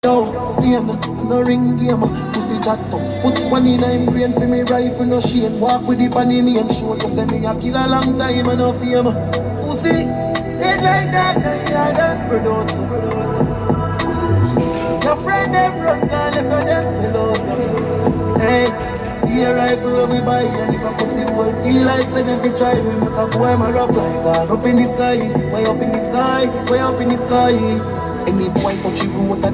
Yo, Spain, no ring game, pussy chat tough. Put one in him brain for me rifle, no shame. Walk with the panny me and show you say me a kill a long time and no fame. Pussy, dead like that, now you dance produce. Your friend them run, call if you them sell out. Hey, be a rifle when we buy, and if a pussy will feel like say them fi try, we make a boy my rough like God. Up in the sky, way up in the sky, way up in the sky. Any boy touch you road that